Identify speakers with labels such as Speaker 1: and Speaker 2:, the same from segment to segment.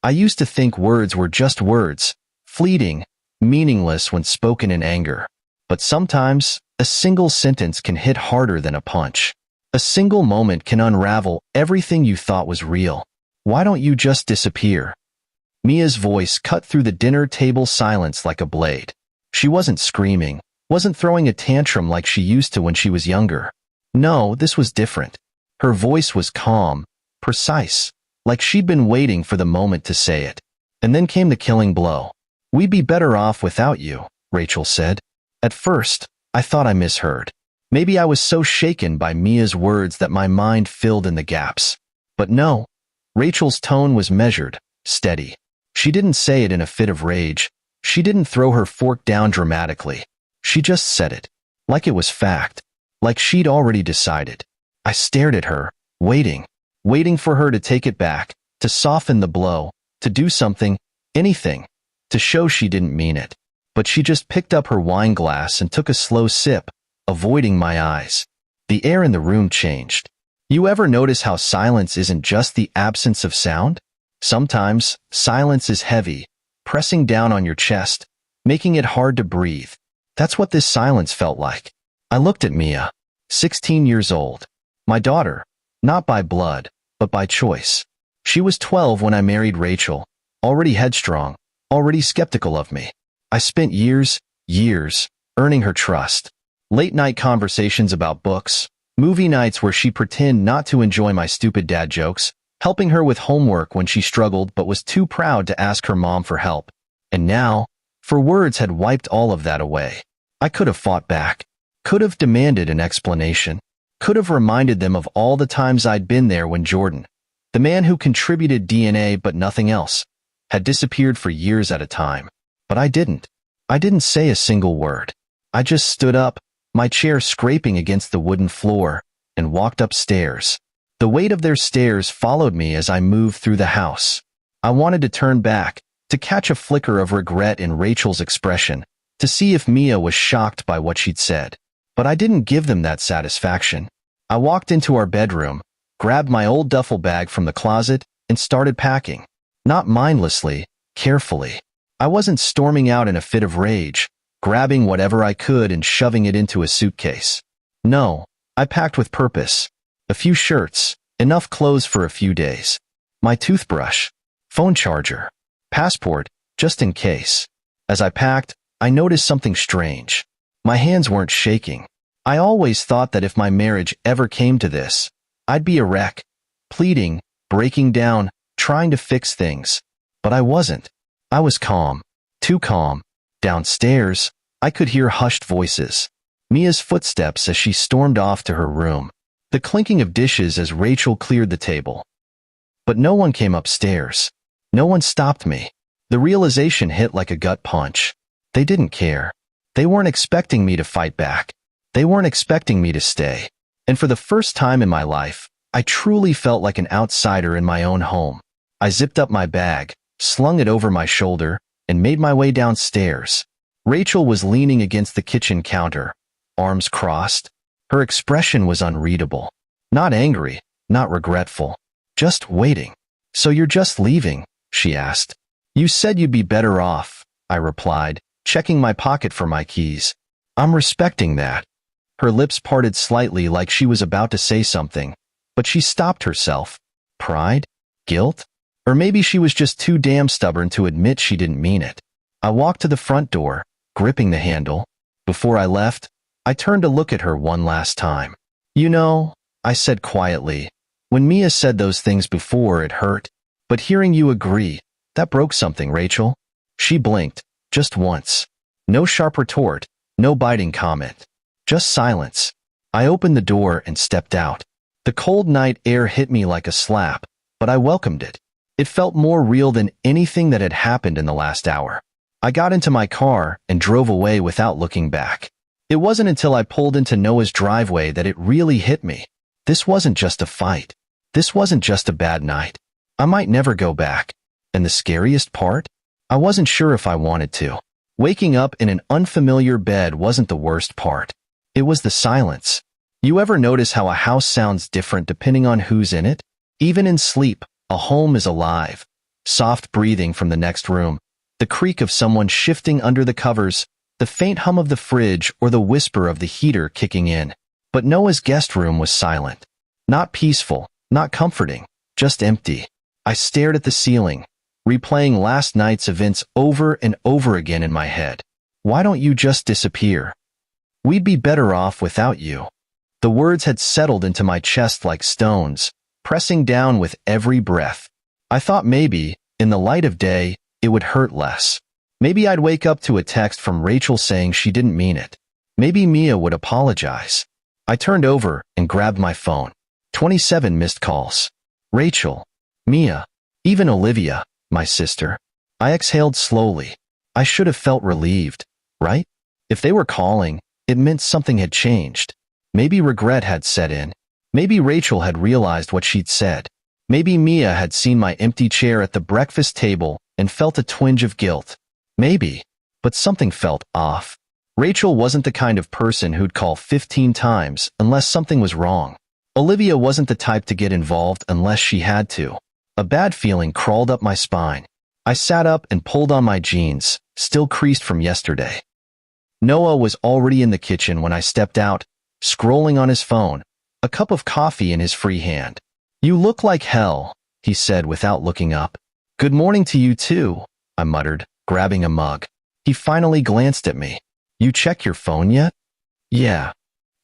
Speaker 1: I used to think words were just words, fleeting, meaningless when spoken in anger. But sometimes, a single sentence can hit harder than a punch. A single moment can unravel everything you thought was real. Why don't you just disappear? Mia's voice cut through the dinner table silence like a blade. She wasn't screaming, wasn't throwing a tantrum like she used to when she was younger. No, this was different. Her voice was calm, precise, like she'd been waiting for the moment to say it. And then came the killing blow. "We'd be better off without you," Rachel said. At first, I thought I misheard. Maybe I was so shaken by Mia's words that my mind filled in the gaps. But no, Rachel's tone was measured, steady. She didn't say it in a fit of rage. She didn't throw her fork down dramatically. She just said it, like it was fact, like she'd already decided. I stared at her, waiting for her to take it back, to soften the blow, to do something, anything, to show she didn't mean it. But she just picked up her wine glass and took a slow sip, avoiding my eyes. The air in the room changed. You ever notice how silence isn't just the absence of sound? Sometimes, silence is heavy, pressing down on your chest, making it hard to breathe. That's what this silence felt like. I looked at Mia, 16 years old. My daughter, not by blood, but by choice. She was 12 when I married Rachel, already headstrong, already skeptical of me. I spent years, earning her trust. Late-night conversations about books, movie nights where she pretended not to enjoy my stupid dad jokes, helping her with homework when she struggled but was too proud to ask her mom for help. And now, for words had wiped all of that away. I could have fought back, could have demanded an explanation, could have reminded them of all the times I'd been there when Jordan, the man who contributed DNA but nothing else, had disappeared for years at a time. But I didn't. I didn't say a single word. I just stood up, my chair scraping against the wooden floor, and walked upstairs. The weight of their stairs followed me as I moved through the house. I wanted to turn back, to catch a flicker of regret in Rachel's expression, to see if Mia was shocked by what she'd said. But I didn't give them that satisfaction. I walked into our bedroom, grabbed my old duffel bag from the closet, and started packing. Not mindlessly, carefully. I wasn't storming out in a fit of rage, grabbing whatever I could and shoving it into a suitcase. No, I packed with purpose. A few shirts, enough clothes for a few days. My toothbrush, phone charger, passport, just in case. As I packed, I noticed something strange. My hands weren't shaking. I always thought that if my marriage ever came to this, I'd be a wreck, pleading, breaking down, trying to fix things. But I wasn't. I was calm, too calm. Downstairs, I could hear hushed voices. Mia's footsteps as she stormed off to her room. The clinking of dishes as Rachel cleared the table. But no one came upstairs. No one stopped me. The realization hit like a gut punch. They didn't care. They weren't expecting me to fight back. They weren't expecting me to stay. And for the first time in my life, I truly felt like an outsider in my own home. I zipped up my bag, slung it over my shoulder, and made my way downstairs. Rachel was leaning against the kitchen counter, arms crossed. Her expression was unreadable. Not angry, not regretful, just waiting. "So you're just leaving?" she asked. "You said you'd be better off," I replied, checking my pocket for my keys. "I'm respecting that." Her lips parted slightly like she was about to say something, but she stopped herself. Pride? Guilt? Or maybe she was just too damn stubborn to admit she didn't mean it. I walked to the front door, gripping the handle. Before I left, I turned to look at her one last time. "You know," I said quietly, "when Mia said those things before, it hurt. But hearing you agree, that broke something, Rachel." She blinked, just once. No sharp retort, no biting comment. Just silence. I opened the door and stepped out. The cold night air hit me like a slap, but I welcomed it. It felt more real than anything that had happened in the last hour. I got into my car and drove away without looking back. It wasn't until I pulled into Noah's driveway that it really hit me. This wasn't just a fight. This wasn't just a bad night. I might never go back. And the scariest part? I wasn't sure if I wanted to. Waking up in an unfamiliar bed wasn't the worst part. It was the silence. You ever notice how a house sounds different depending on who's in it? Even in sleep, a home is alive, soft breathing from the next room, the creak of someone shifting under the covers, the faint hum of the fridge, or the whisper of the heater kicking in. But Noah's guest room was silent. Not peaceful, not comforting, just empty. I stared at the ceiling, replaying last night's events over and over again in my head. Why don't you just disappear? We'd be better off without you. The words had settled into my chest like stones, pressing down with every breath. I thought maybe, in the light of day, it would hurt less. Maybe I'd wake up to a text from Rachel saying she didn't mean it. Maybe Mia would apologize. I turned over and grabbed my phone. 27 missed calls. Rachel, Mia, even Olivia, my sister. I exhaled slowly. I should have felt relieved, right? If they were calling, it meant something had changed. Maybe regret had set in. Maybe Rachel had realized what she'd said. Maybe Mia had seen my empty chair at the breakfast table and felt a twinge of guilt. Maybe, but something felt off. Rachel wasn't the kind of person who'd call 15 times unless something was wrong. Olivia wasn't the type to get involved unless she had to. A bad feeling crawled up my spine. I sat up and pulled on my jeans, still creased from yesterday. Noah was already in the kitchen when I stepped out, scrolling on his phone, a cup of coffee in his free hand. "You look like hell," he said without looking up. "Good morning to you too," I muttered, grabbing a mug. He finally glanced at me. "You check your phone yet?" "Yeah."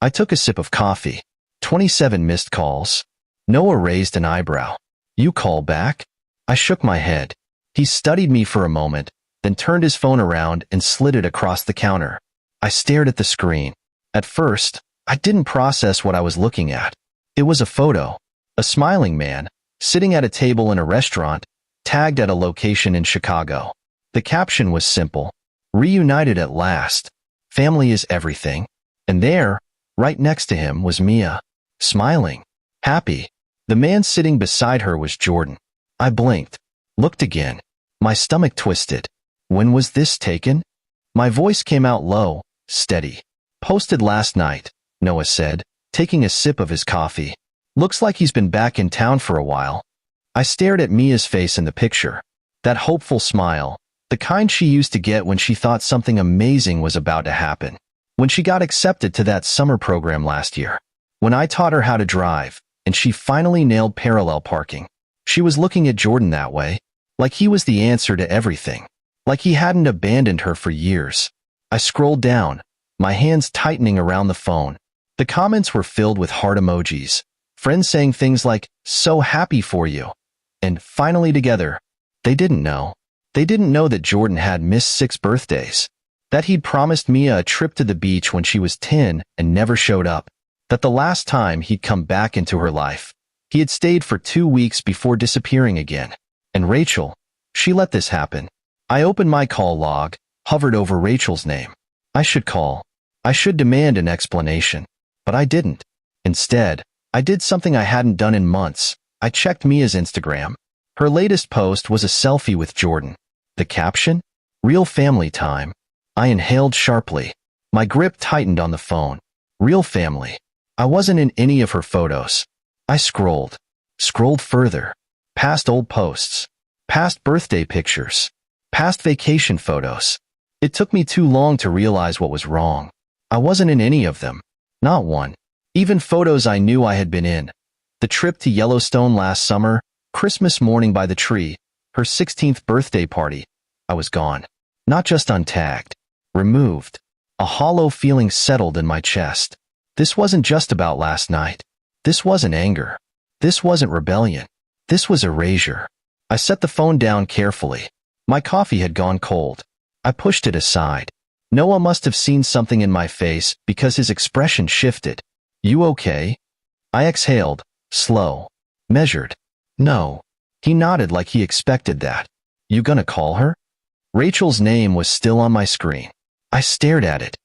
Speaker 1: I took a sip of coffee. 27 missed calls. Noah raised an eyebrow. "You call back?" I shook my head. He studied me for a moment, then turned his phone around and slid it across the counter. I stared at the screen. At first, I didn't process what I was looking at. It was a photo. A smiling man, sitting at a table in a restaurant, tagged at a location in Chicago. The caption was simple: "Reunited at last. Family is everything." And there, right next to him, was Mia, smiling, happy. The man sitting beside her was Jordan. I blinked, looked again. My stomach twisted. When was this taken? My voice came out low, steady. "Posted last night," Noah said, taking a sip of his coffee. "Looks like he's been back in town for a while." I stared at Mia's face in the picture. That hopeful smile, the kind she used to get when she thought something amazing was about to happen. When she got accepted to that summer program last year. When I taught her how to drive, and she finally nailed parallel parking. She was looking at Jordan that way, like he was the answer to everything. Like he hadn't abandoned her for years. I scrolled down, my hands tightening around the phone. The comments were filled with heart emojis. Friends saying things like, "So happy for you," and "finally together." They didn't know. They didn't know that Jordan had missed 6 birthdays. That he'd promised Mia a trip to the beach when she was 10 and never showed up. That the last time he'd come back into her life, he had stayed for 2 weeks before disappearing again. And Rachel, she let this happen. I opened my call log, hovered over Rachel's name. I should call. I should demand an explanation. But I didn't. Instead, I did something I hadn't done in months. I checked Mia's Instagram. Her latest post was a selfie with Jordan. The caption? "Real family time." I inhaled sharply. My grip tightened on the phone. Real family. I wasn't in any of her photos. I scrolled further, past old posts, past birthday pictures, past vacation photos. It took me too long to realize what was wrong. I wasn't in any of them. Not one. Even photos I knew I had been in. The trip to Yellowstone last summer, Christmas morning by the tree, her 16th birthday party. I was gone. Not just untagged. Removed. A hollow feeling settled in my chest. This wasn't just about last night. This wasn't anger. This wasn't rebellion. This was erasure. I set the phone down carefully. My coffee had gone cold. I pushed it aside. Noah must have seen something in my face because his expression shifted. "You okay?" I exhaled, slow, measured. "No." He nodded like he expected that. "You gonna call her?" Rachel's name was still on my screen. I stared at it.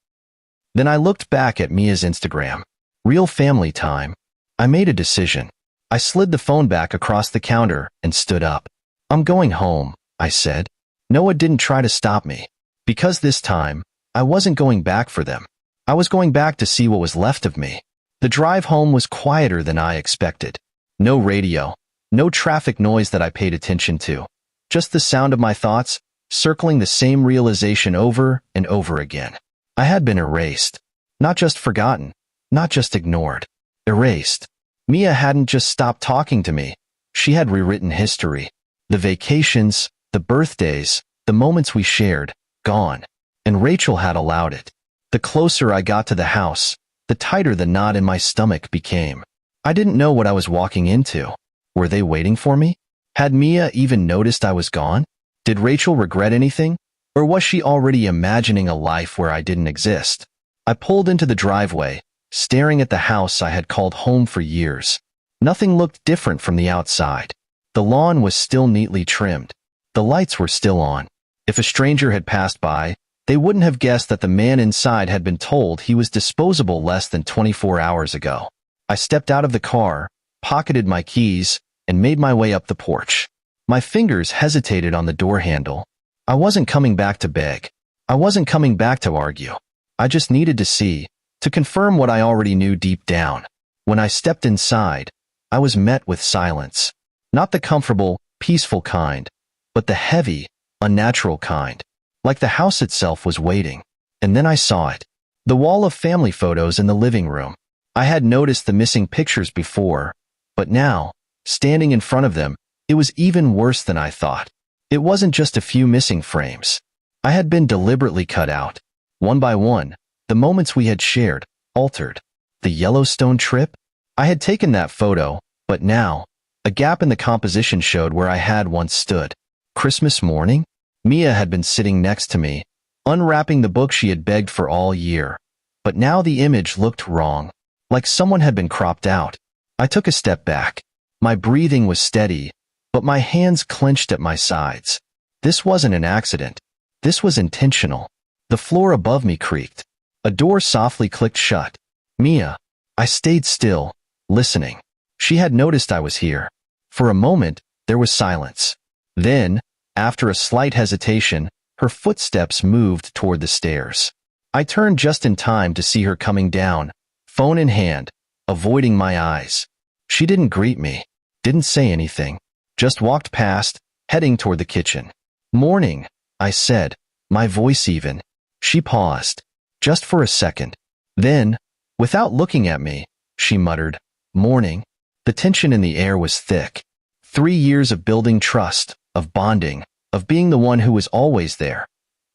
Speaker 1: Then I looked back at Mia's Instagram. Real family time. I made a decision. I slid the phone back across the counter and stood up. "I'm going home," I said. Noah didn't try to stop me. Because this time, I wasn't going back for them. I was going back to see what was left of me. The drive home was quieter than I expected. No radio. No traffic noise that I paid attention to. Just the sound of my thoughts, circling the same realization over and over again. I had been erased. Not just forgotten, not just ignored. Erased. Mia hadn't just stopped talking to me. She had rewritten history. The vacations, the birthdays, the moments we shared, gone. And Rachel had allowed it. The closer I got to the house, the tighter the knot in my stomach became. I didn't know what I was walking into. Were they waiting for me? Had Mia even noticed I was gone? Did Rachel regret anything? Or was she already imagining a life where I didn't exist? I pulled into the driveway, staring at the house I had called home for years. Nothing looked different from the outside. The lawn was still neatly trimmed. The lights were still on. If a stranger had passed by, they wouldn't have guessed that the man inside had been told he was disposable less than 24 hours ago. I stepped out of the car, pocketed my keys, and made my way up the porch. My fingers hesitated on the door handle. I wasn't coming back to beg. I wasn't coming back to argue. I just needed to see, to confirm what I already knew deep down. When I stepped inside, I was met with silence. Not the comfortable, peaceful kind, but the heavy, unnatural kind. Like the house itself was waiting. And then I saw it. The wall of family photos in the living room. I had noticed the missing pictures before, but now, standing in front of them, it was even worse than I thought. It wasn't just a few missing frames. I had been deliberately cut out. One by one, the moments we had shared, altered. The Yellowstone trip? I had taken that photo, but now, a gap in the composition showed where I had once stood. Christmas morning? Mia had been sitting next to me, unwrapping the book she had begged for all year. But now the image looked wrong, like someone had been cropped out. I took a step back. My breathing was steady, but my hands clenched at my sides. This wasn't an accident. This was intentional. The floor above me creaked. A door softly clicked shut. Mia. I stayed still, listening. She had noticed I was here. For a moment, there was silence. Then, after a slight hesitation, her footsteps moved toward the stairs. I turned just in time to see her coming down, phone in hand, avoiding my eyes. She didn't greet me, didn't say anything, just walked past, heading toward the kitchen. "Morning," I said, my voice even. She paused, just for a second. Then, without looking at me, she muttered, "Morning." The tension in the air was thick. 3 years of building trust, of bonding, of being the one who was always there.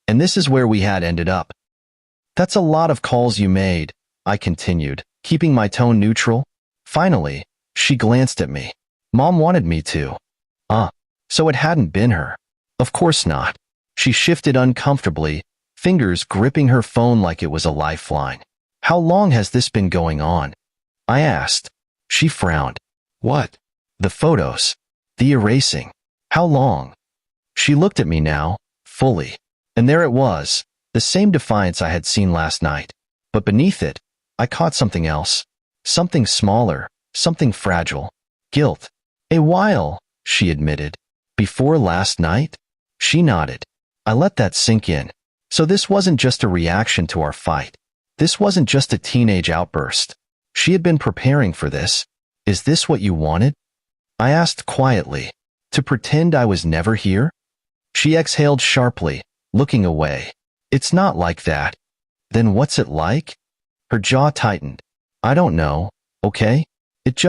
Speaker 1: And this is where we had ended up. "That's a lot of calls you made," I continued, keeping my tone neutral. Finally, she glanced at me. "Mom wanted me to." So it hadn't been her. Of course not. She shifted uncomfortably, fingers gripping her phone like it was a lifeline. "How long has this been going on?" I asked. She frowned. "What?" "The photos. The erasing. How long?" She looked at me now, fully. And there it was, the same defiance I had seen last night. But beneath it, I caught something else. Something smaller, something fragile. Guilt. "A while," she admitted. "Before last night?" She nodded. I let that sink in. So this wasn't just a reaction to our fight. This wasn't just a teenage outburst. She had been preparing for this. "Is this what you wanted?" I asked quietly. "To pretend I was never here?" She exhaled sharply, looking away. "It's not like that." "Then what's it like?" Her jaw tightened. "I don't know, okay? It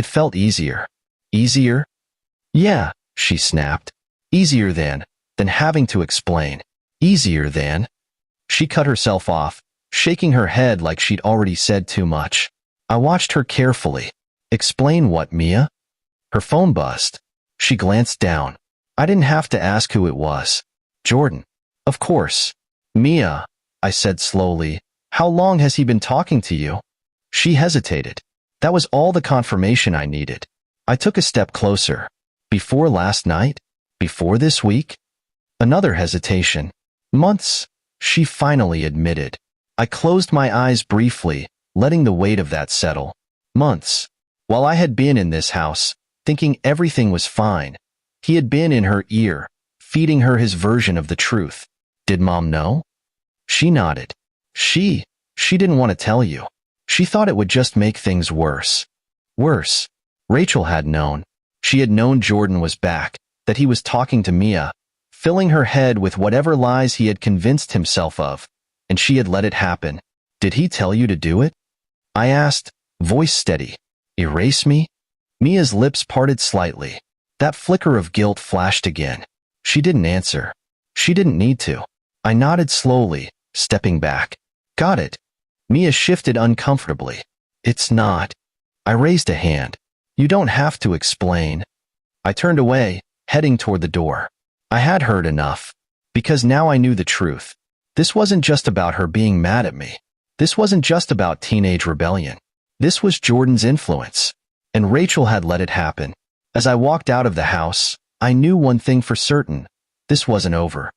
Speaker 1: felt easier." "Easier?" "Yeah," she snapped. "Easier than having to explain. Easier than." She cut herself off, shaking her head like she'd already said too much. I watched her carefully. "Explain what, Mia?" Her phone buzzed. She glanced down. I didn't have to ask who it was. "Jordan." "Of course." "Mia," I said slowly, "how long has he been talking to you?" She hesitated. That was all the confirmation I needed. I took a step closer. "Before last night? Before this week?" Another hesitation. "Months," she finally admitted. I closed my eyes briefly, letting the weight of that settle. Months. While I had been in this house, thinking everything was fine, he had been in her ear, feeding her his version of the truth. "Did Mom know?" She nodded. She didn't want to tell you. She thought it would just make things worse. Worse. Rachel had known. She had known Jordan was back, that he was talking to Mia, filling her head with whatever lies he had convinced himself of, and she had let it happen. Did he tell you to do it? I asked, voice steady. Erase me? Mia's lips parted slightly. That flicker of guilt flashed again. She didn't answer. She didn't need to. I nodded slowly, stepping back. Got it. Mia shifted uncomfortably. It's not. I raised a hand. You don't have to explain. I turned away, heading toward the door. I had heard enough. Because now I knew the truth. This wasn't just about her being mad at me. This wasn't just about teenage rebellion. This was Jordan's influence. And Rachel had let it happen. As I walked out of the house, I knew one thing for certain. This wasn't over.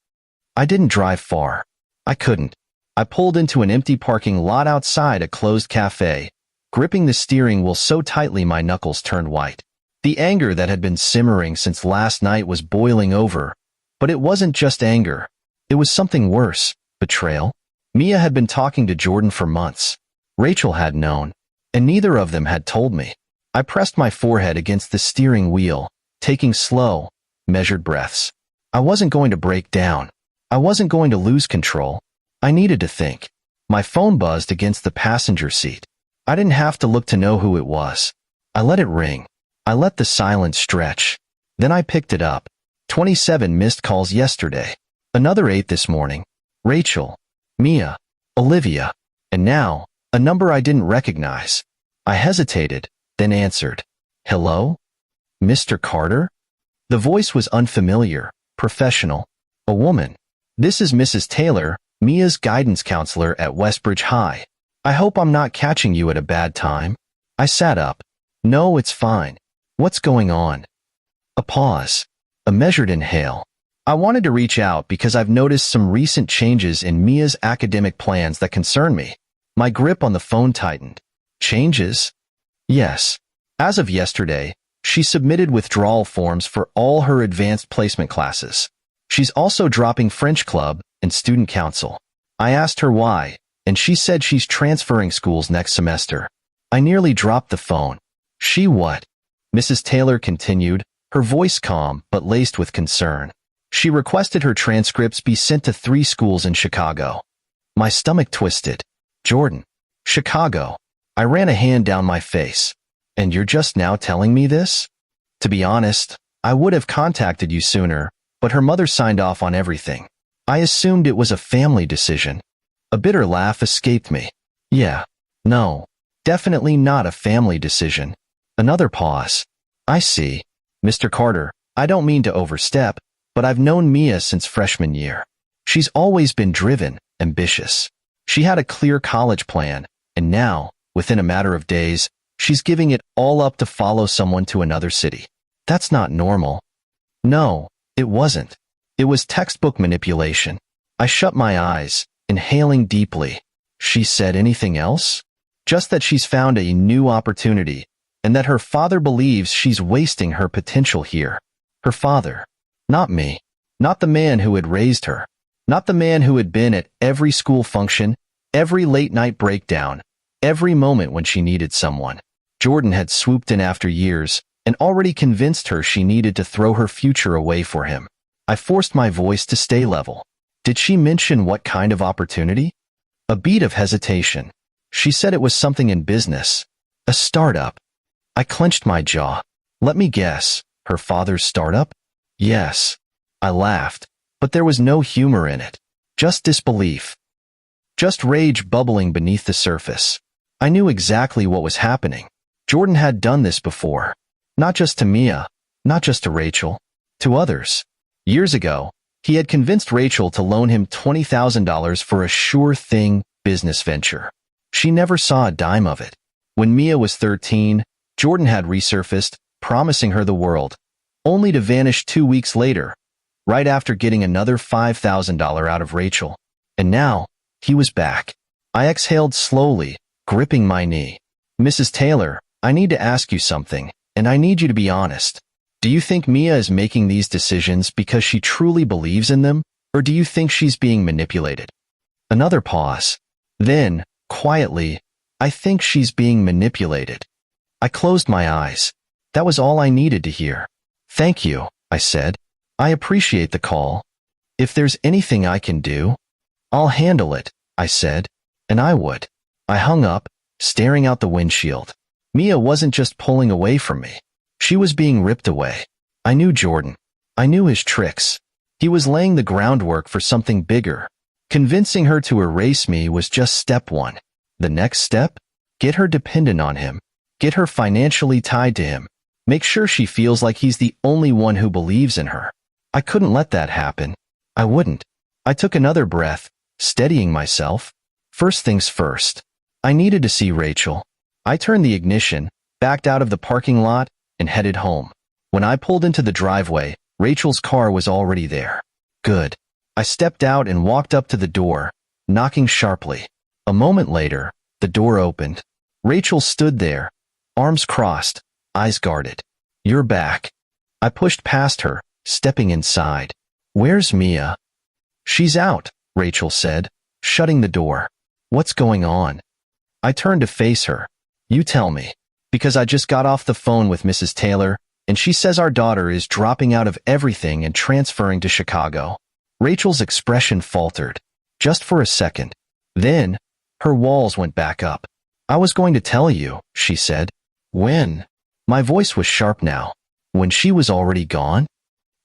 Speaker 1: I didn't drive far. I couldn't. I pulled into an empty parking lot outside a closed cafe, gripping the steering wheel so tightly my knuckles turned white. The anger that had been simmering since last night was boiling over, but it wasn't just anger. It was something worse. Betrayal. Mia had been talking to Jordan for months. Rachel had known, and neither of them had told me. I pressed my forehead against the steering wheel, taking slow, measured breaths. I wasn't going to break down. I wasn't going to lose control. I needed to think. My phone buzzed against the passenger seat. I didn't have to look to know who it was. I let it ring. I let the silence stretch. Then I picked it up. 27 missed calls yesterday. Another 8 this morning. Rachel, Mia, Olivia, and now, a number I didn't recognize. I hesitated, then answered. Hello? Mr. Carter? The voice was unfamiliar, professional. A woman. This is Mrs. Taylor, Mia's guidance counselor at Westbridge High. I hope I'm not catching you at a bad time. I sat up. No, it's fine. What's going on? A pause. A measured inhale. I wanted to reach out because I've noticed some recent changes in Mia's academic plans that concern me. My grip on the phone tightened. Changes? Yes. As of yesterday, she submitted withdrawal forms for all her advanced placement classes. She's also dropping French club and student council. I asked her why, and she said she's transferring schools next semester. I nearly dropped the phone. She what? Mrs. Taylor continued, her voice calm but laced with concern. She requested her transcripts be sent to 3 schools in Chicago. My stomach twisted. Jordan. Chicago. I ran a hand down my face. And you're just now telling me this? To be honest, I would have contacted you sooner, but her mother signed off on everything. I assumed it was a family decision. A bitter laugh escaped me. Yeah. No. Definitely not a family decision. Another pause. I see. Mr. Carter, I don't mean to overstep, but I've known Mia since freshman year. She's always been driven, ambitious. She had a clear college plan, and now, within a matter of days, she's giving it all up to follow someone to another city. That's not normal. No, it wasn't. It was textbook manipulation. I shut my eyes, inhaling deeply. She said anything else? Just that she's found a new opportunity, and that her father believes she's wasting her potential here. Her father. Not me. Not the man who had raised her. Not the man who had been at every school function, every late-night breakdown, every moment when she needed someone. Jordan had swooped in after years and already convinced her she needed to throw her future away for him. I forced my voice to stay level. Did she mention what kind of opportunity? A beat of hesitation. She said it was something in business. A startup. I clenched my jaw. Let me guess. Her father's startup? Yes. I laughed, but there was no humor in it. Just disbelief. Just rage bubbling beneath the surface. I knew exactly what was happening. Jordan had done this before. Not just to Mia, not just to Rachel, to others. Years ago, he had convinced Rachel to loan him $20,000 for a sure-thing business venture. She never saw a dime of it. When Mia was 13, Jordan had resurfaced, promising her the world, only to vanish 2 weeks later, right after getting another $5,000 out of Rachel. And now, he was back. I exhaled slowly, gripping my knee. Mrs. Taylor, I need to ask you something, and I need you to be honest. Do you think Mia is making these decisions because she truly believes in them, or do you think she's being manipulated? Another pause. Then, quietly, I think she's being manipulated. I closed my eyes. That was all I needed to hear. Thank you, I I said. I appreciate the call. If there's anything I can do, I'll handle it, I said. And I would. I hung up, staring out the windshield. Mia wasn't just pulling away from me. She was being ripped away. I knew Jordan. I knew his tricks. He was laying the groundwork for something bigger. Convincing her to erase me was just step one. The next step? Get her dependent on him. Get her financially tied to him. Make sure she feels like he's the only one who believes in her. I couldn't let that happen. I wouldn't. I took another breath, steadying myself. First things first. I needed to see Rachel. I turned the ignition, backed out of the parking lot, and headed home. When I pulled into the driveway, Rachel's car was already there. Good. I stepped out and walked up to the door, knocking sharply. A moment later, the door opened. Rachel stood there, arms crossed, eyes guarded. You're back. I pushed past her, stepping inside. Where's Mia? She's out, Rachel said, shutting the door. What's going on? I turned to face her. You tell me. Because I just got off the phone with Mrs. Taylor, and she says our daughter is dropping out of everything and transferring to Chicago. Rachel's expression faltered, just for a second. Then, her walls went back up. I was going to tell you, she said. When? My voice was sharp now. When she was already gone?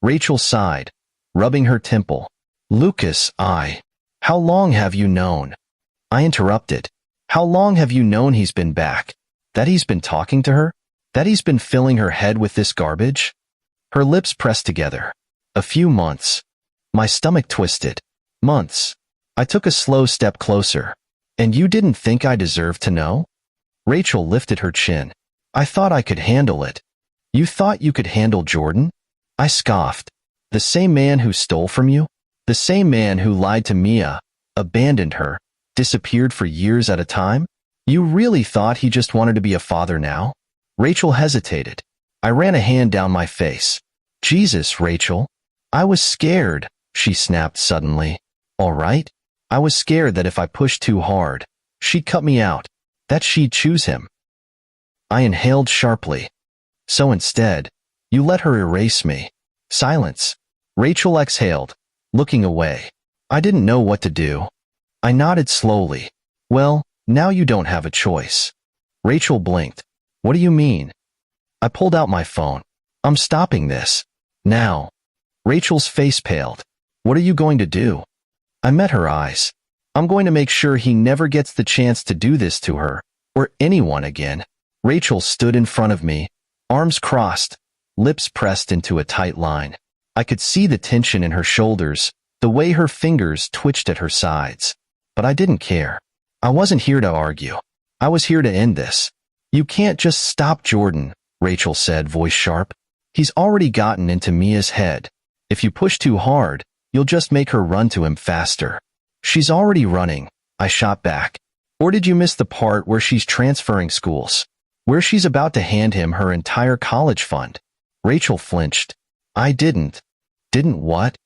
Speaker 1: Rachel sighed, rubbing her temple. Lucas, how long have you known? I interrupted. How long have you known he's been back? That he's been talking to her? That he's been filling her head with this garbage? Her lips pressed together. A few months. My stomach twisted. Months. I took a slow step closer. And you didn't think I deserved to know? Rachel lifted her chin. I thought I could handle it. You thought you could handle Jordan? I scoffed. The same man who stole from you? The same man who lied to Mia, abandoned her, disappeared for years at a time? You really thought he just wanted to be a father now? Rachel hesitated. I ran a hand down my face. Jesus, Rachel. I was scared, she snapped suddenly. All right? I was scared that if I pushed too hard, she'd cut me out, that she'd choose him. I inhaled sharply. So instead, you let her erase me. Silence. Rachel exhaled, looking away. I didn't know what to do. I nodded slowly. Well, now you don't have a choice. Rachel blinked. What do you mean? I pulled out my phone. I'm stopping this. Now. Rachel's face paled. What are you going to do? I met her eyes. I'm going to make sure he never gets the chance to do this to her, or anyone again. Rachel stood in front of me, arms crossed, lips pressed into a tight line. I could see the tension in her shoulders, the way her fingers twitched at her sides. But I didn't care. I wasn't here to argue. I was here to end this. You can't just stop Jordan, Rachel said, voice sharp. He's already gotten into Mia's head. If you push too hard, you'll just make her run to him faster. She's already running, I shot back. Or did you miss the part where she's transferring schools? Where she's about to hand him her entire college fund? Rachel flinched. I didn't. Didn't what?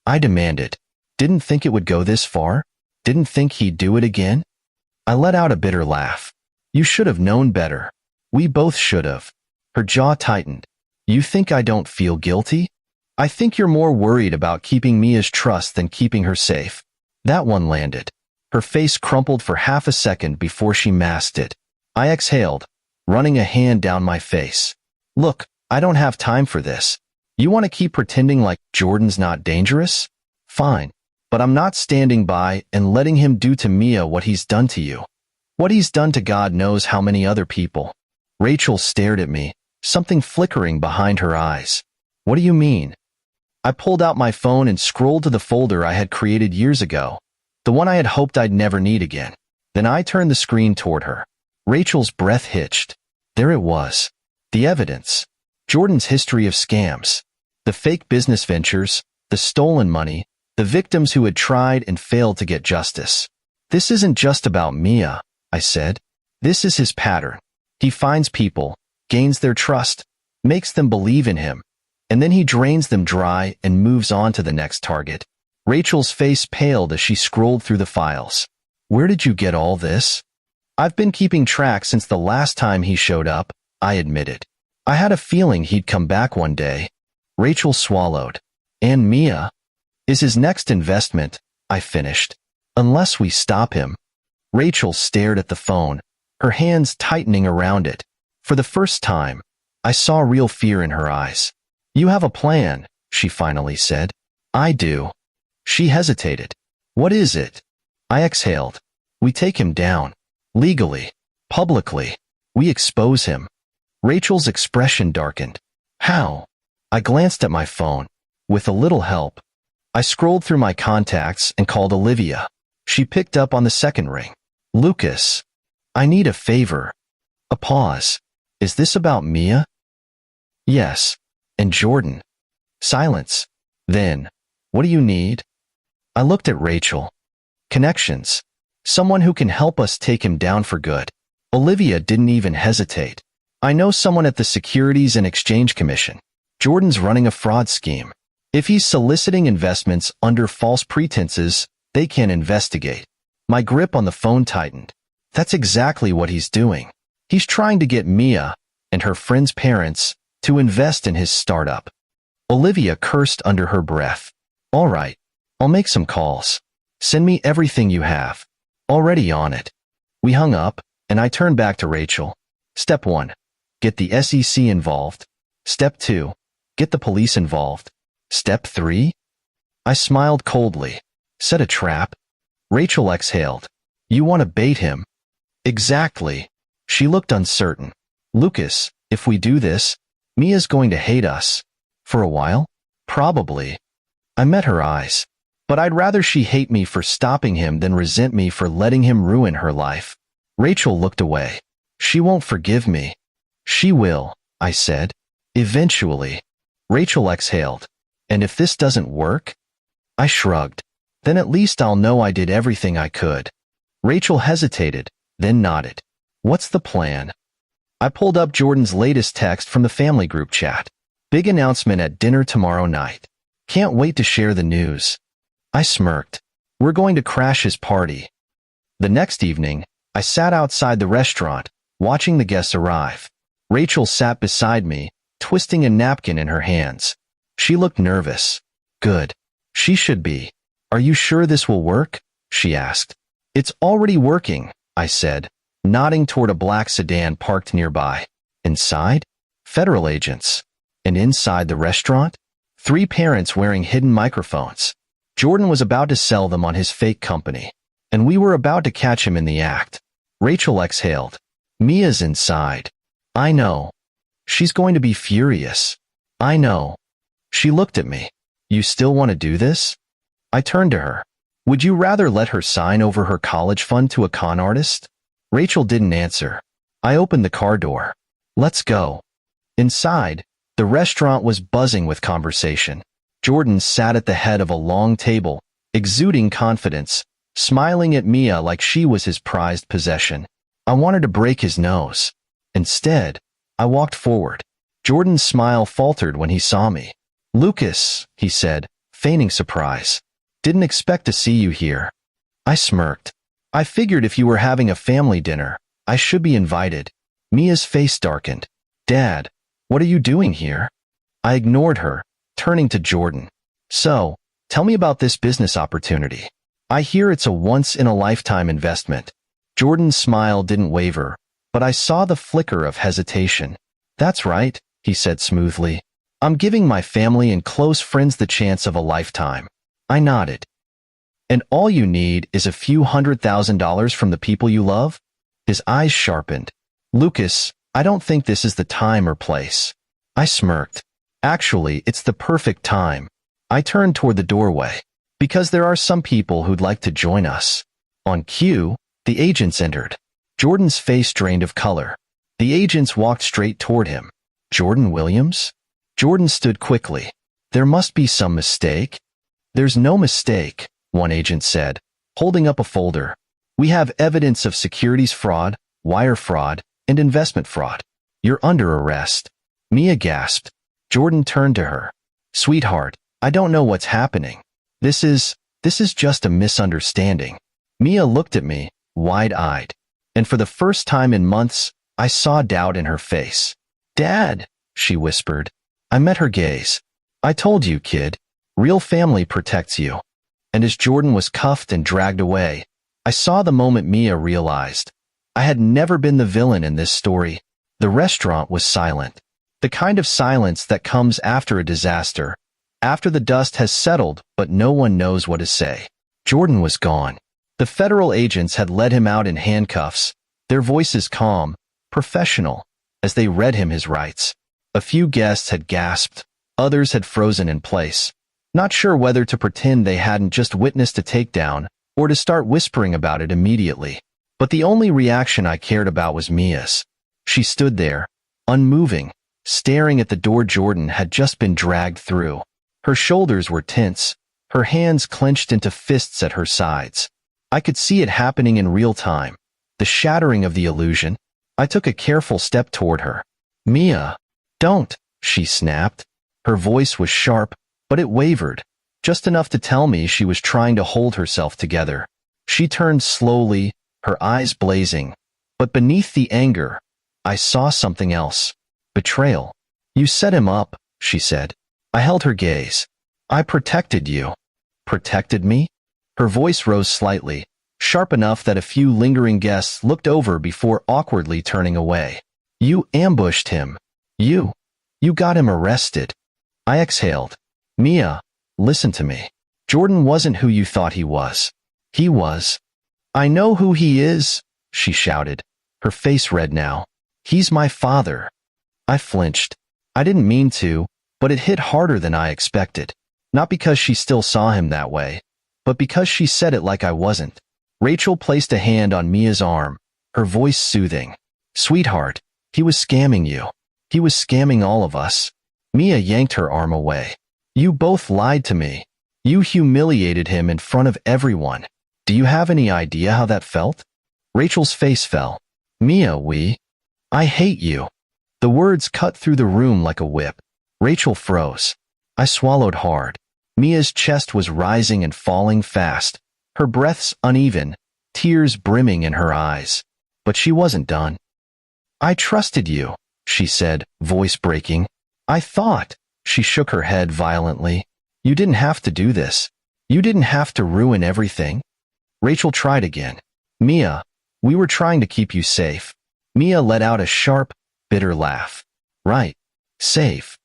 Speaker 1: I demanded. Didn't think it would go this far? Didn't think he'd do it again? I let out a bitter laugh. You should have known better. We both should have. Her jaw tightened. You think I don't feel guilty? I think you're more worried about keeping Mia's trust than keeping her safe. That one landed. Her face crumpled for half a second before she masked it. I exhaled, running a hand down my face. Look, I don't have time for this. You want to keep pretending like Jordan's not dangerous? Fine. But I'm not standing by and letting him do to Mia what he's done to you. What he's done to God knows how many other people. Rachel stared at me, something flickering behind her eyes. What do you mean? I pulled out my phone and scrolled to the folder I had created years ago, the one I had hoped I'd never need again. Then I turned the screen toward her. Rachel's breath hitched. There it was. The evidence. Jordan's history of scams. The fake business ventures, the stolen money, the victims who had tried and failed to get justice. This isn't just about Mia, I said. This is his pattern. He finds people, gains their trust, makes them believe in him, and then he drains them dry and moves on to the next target. Rachel's face paled as she scrolled through the files. Where did you get all this? I've been keeping track since the last time he showed up, I admitted. I had a feeling he'd come back one day. Rachel swallowed. And Mia is his next investment, I finished. Unless we stop him. Rachel stared at the phone, her hands tightening around it. For the first time, I saw real fear in her eyes. You have a plan, she finally said. I do. She hesitated. What is it? I exhaled. We take him down. Legally. Publicly. We expose him. Rachel's expression darkened. How? I glanced at my phone. With a little help. I scrolled through my contacts and called Olivia. She picked up on the second ring. Lucas. I need a favor. A pause. Is this about Mia? Yes. And Jordan. Silence. Then, what do you need? I looked at Rachel. Connections. Someone who can help us take him down for good. Olivia didn't even hesitate. I know someone at the Securities and Exchange Commission. Jordan's running a fraud scheme. If he's soliciting investments under false pretenses, they can investigate. My grip on the phone tightened. That's exactly what he's doing. He's trying to get Mia and her friend's parents to invest in his startup. Olivia cursed under her breath. All right, I'll make some calls. Send me everything you have. Already on it. We hung up, and I turned back to Rachel. Step 1. Get the SEC involved. Step 2. Get the police involved. Step 3? I smiled coldly. Set a trap? Rachel exhaled. You want to bait him? Exactly. She looked uncertain. Lucas, if we do this, Mia's going to hate us. For a while? Probably. I met her eyes. But I'd rather she hate me for stopping him than resent me for letting him ruin her life. Rachel looked away. She won't forgive me. She will, I said. Eventually. Rachel exhaled. And if this doesn't work? I shrugged. Then at least I'll know I did everything I could. Rachel hesitated, then nodded. What's the plan? I pulled up Jordan's latest text from the family group chat. Big announcement at dinner tomorrow night. Can't wait to share the news. I smirked. We're going to crash his party. The next evening, I sat outside the restaurant, watching the guests arrive. Rachel sat beside me, twisting a napkin in her hands. She looked nervous. Good. She should be. Are you sure this will work? She asked. It's already working, I said, nodding toward a black sedan parked nearby. Inside? Federal agents. And inside the restaurant? 3 parents wearing hidden microphones. Jordan was about to sell them on his fake company, and we were about to catch him in the act. Rachel exhaled. Mia's inside. I know. She's going to be furious. I know. She looked at me. You still want to do this? I turned to her. Would you rather let her sign over her college fund to a con artist? Rachel didn't answer. I opened the car door. Let's go. Inside, the restaurant was buzzing with conversation. Jordan sat at the head of a long table, exuding confidence, smiling at Mia like she was his prized possession. I wanted to break his nose. Instead, I walked forward. Jordan's smile faltered when he saw me. Lucas, he said, feigning surprise. Didn't expect to see you here. I smirked. I figured if you were having a family dinner, I should be invited. Mia's face darkened. Dad, what are you doing here? I ignored her, turning to Jordan. So, tell me about this business opportunity. I hear it's a once-in-a-lifetime investment. Jordan's smile didn't waver, but I saw the flicker of hesitation. That's right, he said smoothly. I'm giving my family and close friends the chance of a lifetime. I nodded. And all you need is a few $100,000 from the people you love? His eyes sharpened. Lucas, I don't think this is the time or place. I smirked. Actually, it's the perfect time. I turned toward the doorway. Because there are some people who'd like to join us. On cue, the agents entered. Jordan's face drained of color. The agents walked straight toward him. Jordan Williams? Jordan stood quickly. There must be some mistake. There's no mistake, one agent said, holding up a folder. We have evidence of securities fraud, wire fraud, and investment fraud. You're under arrest. Mia gasped. Jordan turned to her. Sweetheart, I don't know what's happening. This is just a misunderstanding. Mia looked at me, wide-eyed. And for the first time in months, I saw doubt in her face. Dad, she whispered. I met her gaze. I told you, kid. Real family protects you. And as Jordan was cuffed and dragged away, I saw the moment Mia realized. I had never been the villain in this story. The restaurant was silent. The kind of silence that comes after a disaster, after the dust has settled but no one knows what to say. Jordan was gone. The federal agents had led him out in handcuffs, their voices calm, professional, as they read him his rights. A few guests had gasped, others had frozen in place, not sure whether to pretend they hadn't just witnessed a takedown or to start whispering about it immediately. But the only reaction I cared about was Mia's. She stood there, unmoving, staring at the door Jordan had just been dragged through. Her shoulders were tense, her hands clenched into fists at her sides. I could see it happening in real time, the shattering of the illusion. I took a careful step toward her. Mia, don't, she snapped. Her voice was sharp, but it wavered, just enough to tell me she was trying to hold herself together. She turned slowly, her eyes blazing, but beneath the anger, I saw something else. Betrayal. You set him up, she said. I held her gaze. I protected you. Protected me? Her voice rose slightly, sharp enough that a few lingering guests looked over before awkwardly turning away. You ambushed him. You got him arrested. I exhaled. Mia, listen to me. Jordan wasn't who you thought he was. He was. I know who he is, she shouted, her face red now. He's my father. I flinched. I didn't mean to, but it hit harder than I expected. Not because she still saw him that way, but because she said it like I wasn't. Rachel placed a hand on Mia's arm, her voice soothing. Sweetheart, he was scamming you. He was scamming all of us. Mia yanked her arm away. You both lied to me. You humiliated him in front of everyone. Do you have any idea how that felt? Rachel's face fell. Mia, I hate you. The words cut through the room like a whip. Rachel froze. I swallowed hard. Mia's chest was rising and falling fast, her breaths uneven, tears brimming in her eyes. But she wasn't done. I trusted you, she said, voice breaking. I thought. She shook her head violently. You didn't have to do this. You didn't have to ruin everything. Rachel tried again. Mia, we were trying to keep you safe. Mia let out a sharp, bitter laugh. Right. Safe.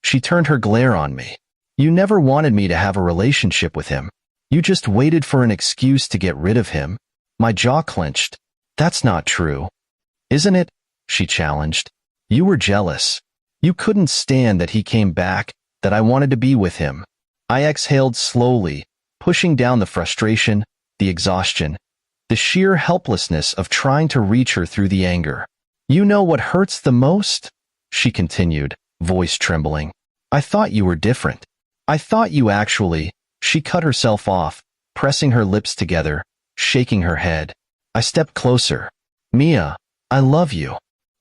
Speaker 1: She turned her glare on me. You never wanted me to have a relationship with him. You just waited for an excuse to get rid of him. My jaw clenched. That's not true. Isn't it? She challenged. You were jealous. You couldn't stand that he came back, that I wanted to be with him. I exhaled slowly, pushing down the frustration, the exhaustion, the sheer helplessness of trying to reach her through the anger. You know what hurts the most? She continued, voice trembling. I thought you were different. I thought you actually. She cut herself off, pressing her lips together, shaking her head. I stepped closer. Mia, I love you.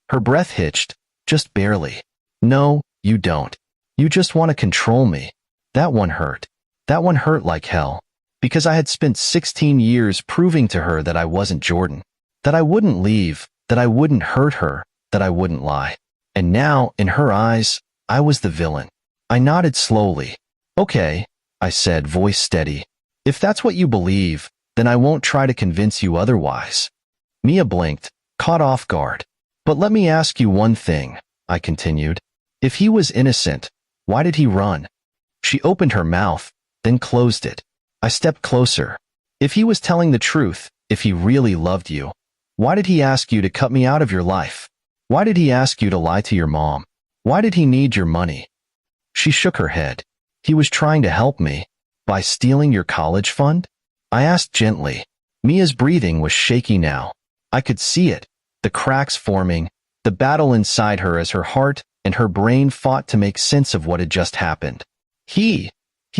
Speaker 1: Her breath hitched, just barely. No, you don't. You just want to control me. That one hurt. That one hurt like hell. Because I had spent 16 years proving to her that I wasn't Jordan. That I wouldn't leave, that I wouldn't hurt her, that I wouldn't lie. And now, in her eyes, I was the villain. I nodded slowly. Okay, I said, voice steady. If that's what you believe, then I won't try to convince you otherwise. Mia blinked, caught off guard. But let me ask you one thing, I continued. If he was innocent, why did he run? She opened her mouth, then closed it. I stepped closer. If he was telling the truth, if he really loved you, why did he ask you to cut me out of your life? Why did he ask you to lie to your mom? Why did he need your money? She shook her head. He was trying to help me. By stealing your college fund? I asked gently. Mia's breathing was shaky now. I could see it, the cracks forming, the battle inside her as her heart and her brain fought to make sense of what had just happened. He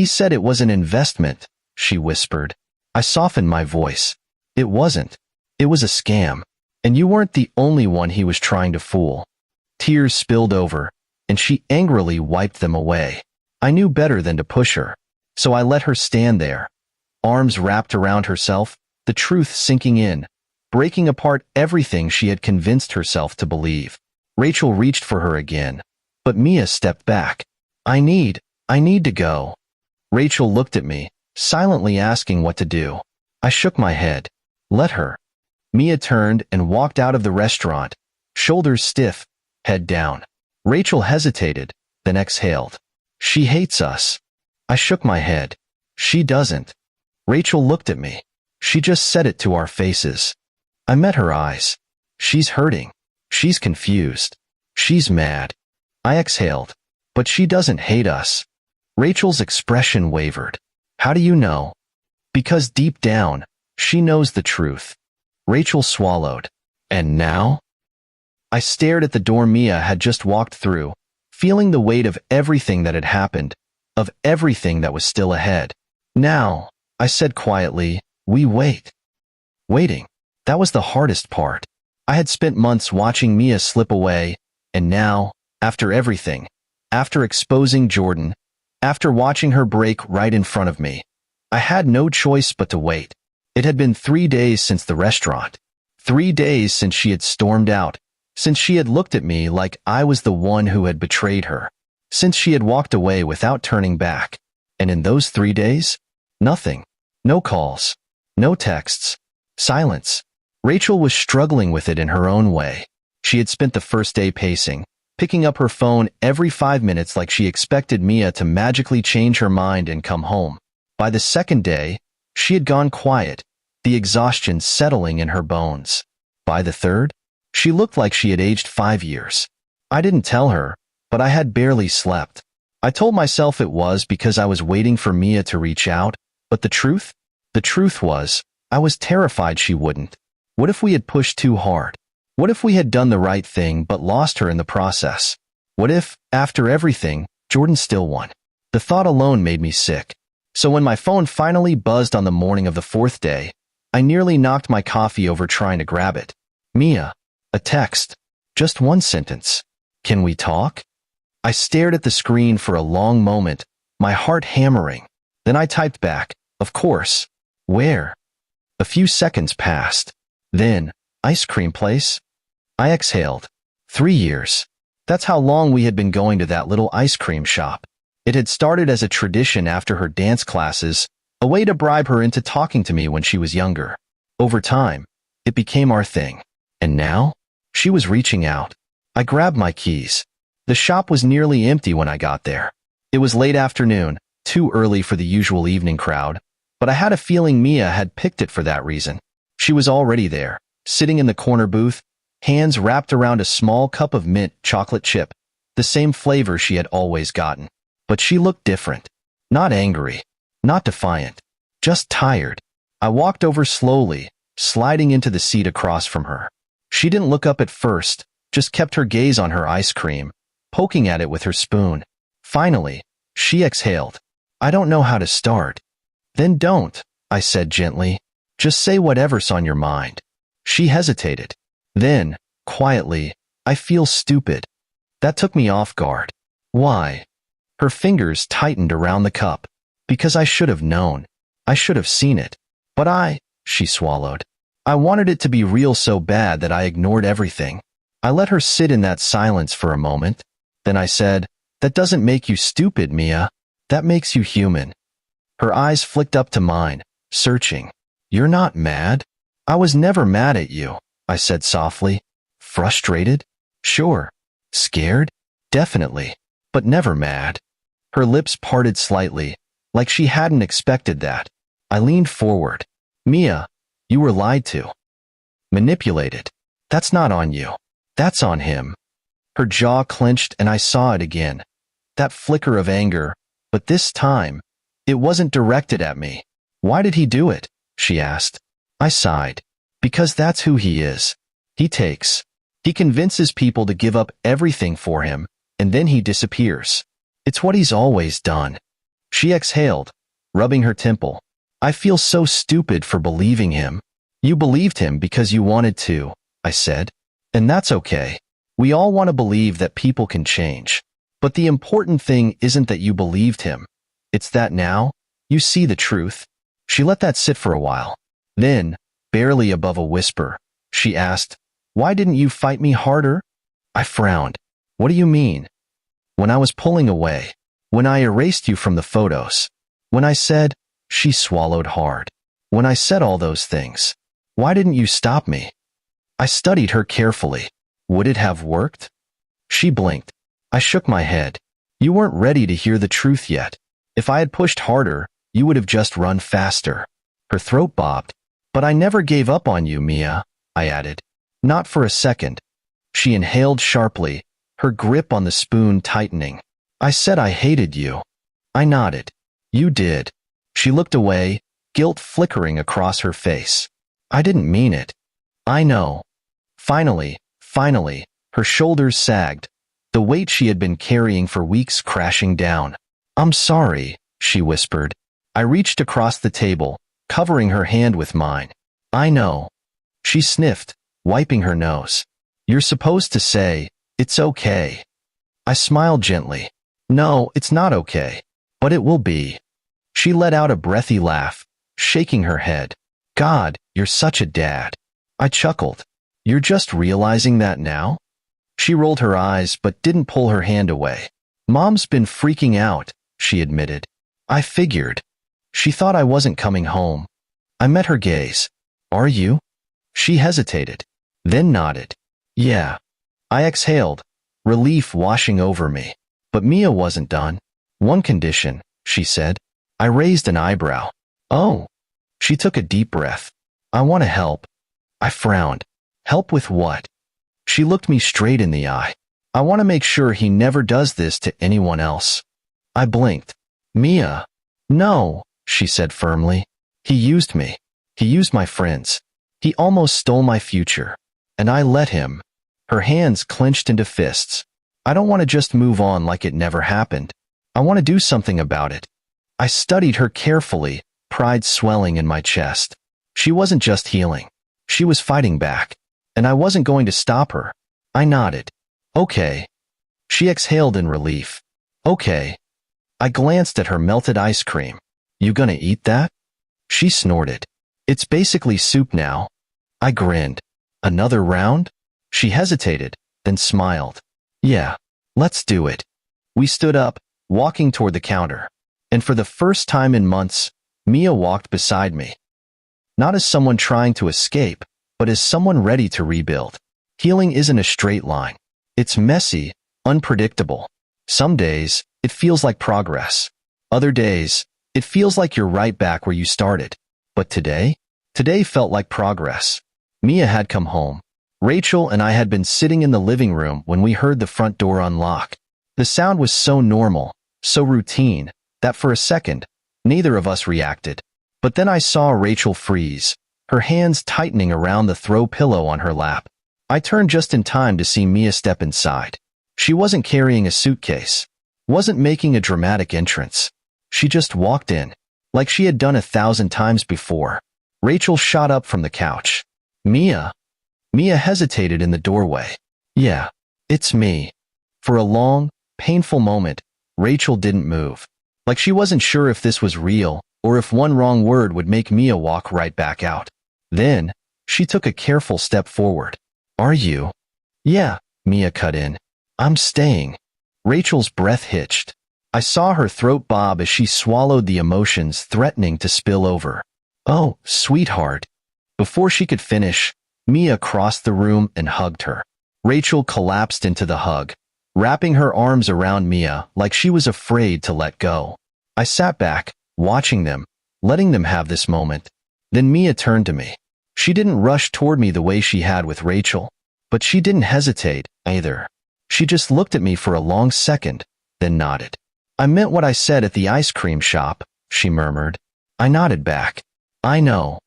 Speaker 1: said it was an investment, she whispered. I softened my voice. It wasn't. It was a scam. And you weren't the only one he was trying to fool. Tears spilled over, and she angrily wiped them away. I knew better than to push her, so I let her stand there, arms wrapped around herself, the truth sinking in, breaking apart everything she had convinced herself to believe. Rachel reached for her again, but Mia stepped back. I need I need to go. Rachel looked at me, silently asking what to do. I shook my head. Let her. Mia turned and walked out of the restaurant, shoulders stiff, head down. Rachel hesitated, then exhaled. She hates us. I shook my head. She doesn't. Rachel looked at me. She just said it to our faces. I met her eyes. She's hurting. She's confused. She's mad. I exhaled. But she doesn't hate us. Rachel's expression wavered. How do you know? Because deep down, she knows the truth. Rachel swallowed. And now? I stared at the door Mia had just walked through, feeling the weight of everything that had happened, of everything that was still ahead. Now, I said quietly, we wait. Waiting. That was the hardest part. I had spent months watching Mia slip away, and now, after everything, after exposing Jordan, after watching her break right in front of me, I had no choice but to wait. It had been 3 days since the restaurant. 3 days since she had stormed out, since she had looked at me like I was the one who had betrayed her, since she had walked away without turning back. And in those 3 days, nothing. No calls. No texts. Silence. Rachel was struggling with it in her own way. She had spent the first day pacing, picking up her phone every 5 minutes like she expected Mia to magically change her mind and come home. By the second day, she had gone quiet, the exhaustion settling in her bones. By the third, she looked like she had aged 5 years. I didn't tell her, but I had barely slept. I told myself it was because I was waiting for Mia to reach out, but the truth? The truth was, I was terrified she wouldn't. What if we had pushed too hard? What if we had done the right thing but lost her in the process? What if, after everything, Jordan still won? The thought alone made me sick. So when my phone finally buzzed on the morning of the 4th day, I nearly knocked my coffee over trying to grab it. Mia. A text. Just one sentence. Can we talk? I stared at the screen for a long moment, my heart hammering. Then I typed back, of course. Where? A few seconds passed. Then, ice cream place? I exhaled. 3 years. That's how long we had been going to that little ice cream shop. It had started as a tradition after her dance classes, a way to bribe her into talking to me when she was younger. Over time, it became our thing. And now? She was reaching out. I grabbed my keys. The shop was nearly empty when I got there. It was late afternoon, too early for the usual evening crowd, but I had a feeling Mia had picked it for that reason. She was already there, sitting in the corner booth, hands wrapped around a small cup of mint chocolate chip, the same flavor she had always gotten. But she looked different. Not angry, not defiant, just tired. I walked over slowly, sliding into the seat across from her. She didn't look up at first, just kept her gaze on her ice cream, poking at it with her spoon. Finally, she exhaled. I don't know how to start. Then don't, I said gently. Just say whatever's on your mind. She hesitated. Then, quietly, I feel stupid. That took me off guard. Why? Her fingers tightened around the cup. Because I should have known. I should have seen it. But she swallowed. I wanted it to be real so bad that I ignored everything. I let her sit in that silence for a moment. Then I said, that doesn't make you stupid, Mia. That makes you human. Her eyes flicked up to mine, searching. You're not mad? I was never mad at you, I said softly. Frustrated? Sure. Scared? Definitely. But never mad. Her lips parted slightly, like she hadn't expected that. I leaned forward. Mia, you were lied to. Manipulated. That's not on you. That's on him. Her jaw clenched and I saw it again. That flicker of anger, but this time, it wasn't directed at me. Why did he do it? She asked. I sighed. Because that's who he is. He takes. He convinces people to give up everything for him, and then he disappears. It's what he's always done. She exhaled, rubbing her temple. I feel so stupid for believing him. You believed him because you wanted to, I said. And that's okay. We all want to believe that people can change. But the important thing isn't that you believed him. It's that now, you see the truth. She let that sit for a while. Then, barely above a whisper, she asked, why didn't you fight me harder? I frowned. What do you mean? When I was pulling away, When I erased you from the photos. When I said, she swallowed hard. When I said all those things. Why didn't you stop me? I studied her carefully. Would it have worked? She blinked. I shook my head. You weren't ready to hear the truth yet. If I had pushed harder, you would have just run faster. Her throat bobbed. But I never gave up on you, Mia, I added. Not for a second. She inhaled sharply, her grip on the spoon tightening. I said I hated you. I nodded. You did. She looked away, guilt flickering across her face. I didn't mean it. I know. Finally, her shoulders sagged, the weight she had been carrying for weeks crashing down. I'm sorry, she whispered. I reached across the table, covering her hand with mine. I know. She sniffed, wiping her nose. You're supposed to say, it's okay. I smiled gently. No, it's not okay. But it will be. She let out a breathy laugh, shaking her head. God, you're such a dad. I chuckled. You're just realizing that now? She rolled her eyes but didn't pull her hand away. Mom's been freaking out, she admitted. I figured. She thought I wasn't coming home. I met her gaze. Are you? She hesitated, then nodded. Yeah. I exhaled, relief washing over me. But Mia wasn't done. One condition, she said. I raised an eyebrow. Oh. She took a deep breath. I want to help. I frowned. Help with what? She looked me straight in the eye. I want to make sure he never does this to anyone else. I blinked. Mia. No, she said firmly. He used me. He used my friends. He almost stole my future. And I let him. Her hands clenched into fists. I don't want to just move on like it never happened. I want to do something about it. I studied her carefully, pride swelling in my chest. She wasn't just healing. She was fighting back. And I wasn't going to stop her. I nodded. Okay. She exhaled in relief. Okay. I glanced at her melted ice cream. You gonna eat that? She snorted. It's basically soup now. I grinned. Another round? She hesitated, then smiled. Yeah, let's do it. We stood up, walking toward the counter. And for the first time in months, Mia walked beside me. Not as someone trying to escape, but as someone ready to rebuild. Healing isn't a straight line. It's messy, unpredictable. Some days, it feels like progress. Other days, it feels like you're right back where you started. But today felt like progress. Mia had come home. Rachel and I had been sitting in the living room when we heard the front door unlock. The sound was so normal, so routine, that for a second, neither of us reacted. But then I saw Rachel freeze, her hands tightening around the throw pillow on her lap. I turned just in time to see Mia step inside. She wasn't carrying a suitcase, wasn't making a dramatic entrance. She just walked in, like she had done 1,000 times before. Rachel shot up from the couch. Mia? Mia hesitated in the doorway. Yeah, it's me. For a long, painful moment, Rachel didn't move. Like she wasn't sure if this was real, or if one wrong word would make Mia walk right back out. Then, she took a careful step forward. Are you? Yeah, Mia cut in. I'm staying. Rachel's breath hitched. I saw her throat bob as she swallowed the emotions threatening to spill over. Oh, sweetheart. Before she could finish, Mia crossed the room and hugged her. Rachel collapsed into the hug, wrapping her arms around Mia like she was afraid to let go. I sat back, watching them, letting them have this moment. Then Mia turned to me. She didn't rush toward me the way she had with Rachel, but she didn't hesitate, either. She just looked at me for a long second, then nodded. I meant what I said at the ice cream shop, she murmured. I nodded back. I know.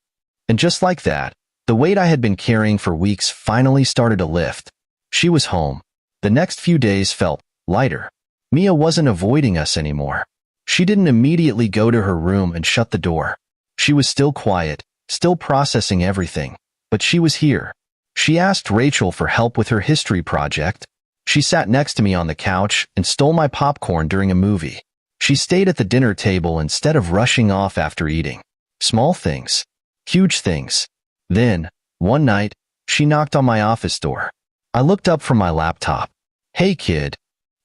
Speaker 1: And just like that, the weight I had been carrying for weeks finally started to lift. She was home. The next few days felt lighter. Mia wasn't avoiding us anymore. She didn't immediately go to her room and shut the door. She was still quiet, still processing everything, but she was here. She asked Rachel for help with her history project. She sat next to me on the couch and stole my popcorn during a movie. She stayed at the dinner table instead of rushing off after eating. Small things. Huge things. Then, one night, she knocked on my office door. I looked up from my laptop. Hey, kid.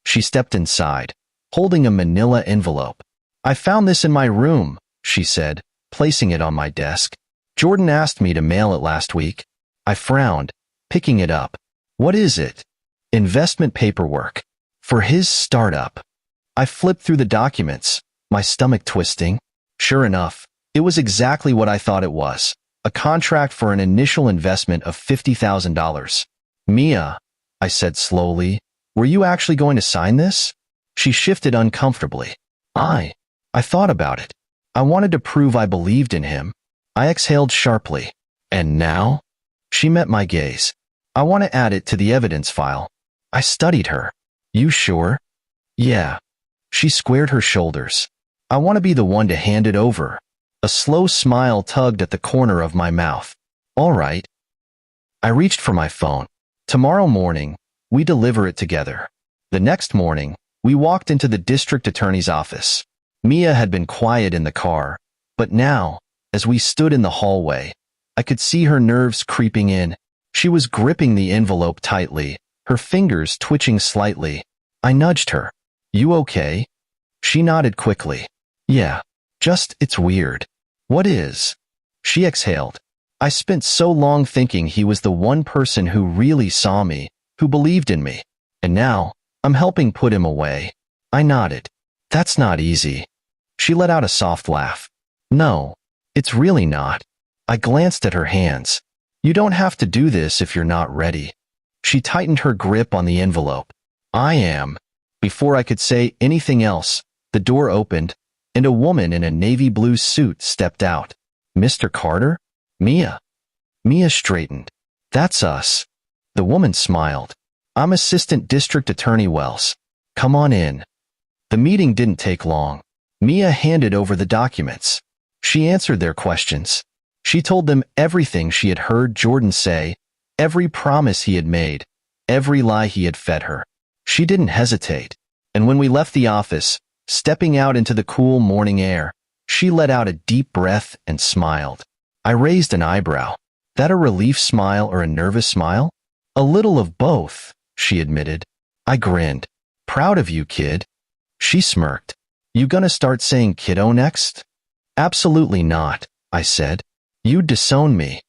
Speaker 1: She stepped inside, holding a manila envelope. "I found this in my room," she said, placing it on my desk. "Jordan asked me to mail it last week." I frowned, picking it up. "What is it?" "Investment paperwork. For his startup." I flipped through the documents, my stomach twisting. Sure enough, it was exactly what I thought it was. A contract for an initial investment of $50,000. "Mia," I said slowly, "were you actually going to sign this?" She shifted uncomfortably. I thought about it. I wanted to prove I believed in him. I exhaled sharply. "And now?" She met my gaze. "I want to add it to the evidence file." I studied her. "You sure?" "Yeah." She squared her shoulders. "I want to be the one to hand it over." A slow smile tugged at the corner of my mouth. "All right." I reached for my phone. "Tomorrow morning, we deliver it together." The next morning, we walked into the district attorney's office. Mia had been quiet in the car, but now, as we stood in the hallway, I could see her nerves creeping in. She was gripping the envelope tightly, her fingers twitching slightly. I nudged her. "You okay?" She nodded quickly. "Yeah, just it's weird." "What is?" She exhaled. "I spent so long thinking he was the one person who really saw me, who believed in me. And now, I'm helping put him away." I nodded. "That's not easy." She let out a soft laugh. "No, it's really not." I glanced at her hands. "You don't have to do this if you're not ready." She tightened her grip on the envelope. "I am." Before I could say anything else, the door opened, and a woman in a navy blue suit stepped out. "Mr. Carter?" "Mia." Mia straightened. "That's us." The woman smiled. "I'm Assistant District Attorney Wells. Come on in." The meeting didn't take long. Mia handed over the documents. She answered their questions. She told them everything she had heard Jordan say, every promise he had made, every lie he had fed her. She didn't hesitate. And when we left the office, stepping out into the cool morning air, she let out a deep breath and smiled. I raised an eyebrow. That a relief smile or a nervous smile? "A little of both," she admitted. I grinned. "Proud of you, kid." She smirked. "You gonna start saying kiddo next?" "Absolutely not," I said. "You'd disown me."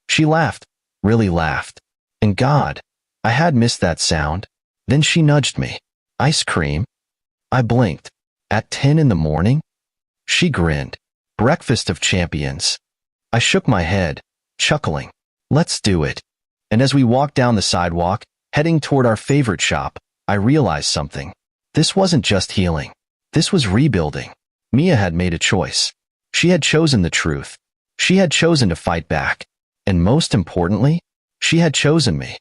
Speaker 1: She laughed, really laughed. And God, I had missed that sound. Then she nudged me. "Ice cream?" I blinked. "At 10 in the morning?" She grinned. "Breakfast of champions." I shook my head, chuckling. "Let's do it." And as we walked down the sidewalk, heading toward our favorite shop, I realized something. This wasn't just healing. This was rebuilding. Mia had made a choice. She had chosen the truth. She had chosen to fight back. And most importantly, she had chosen me.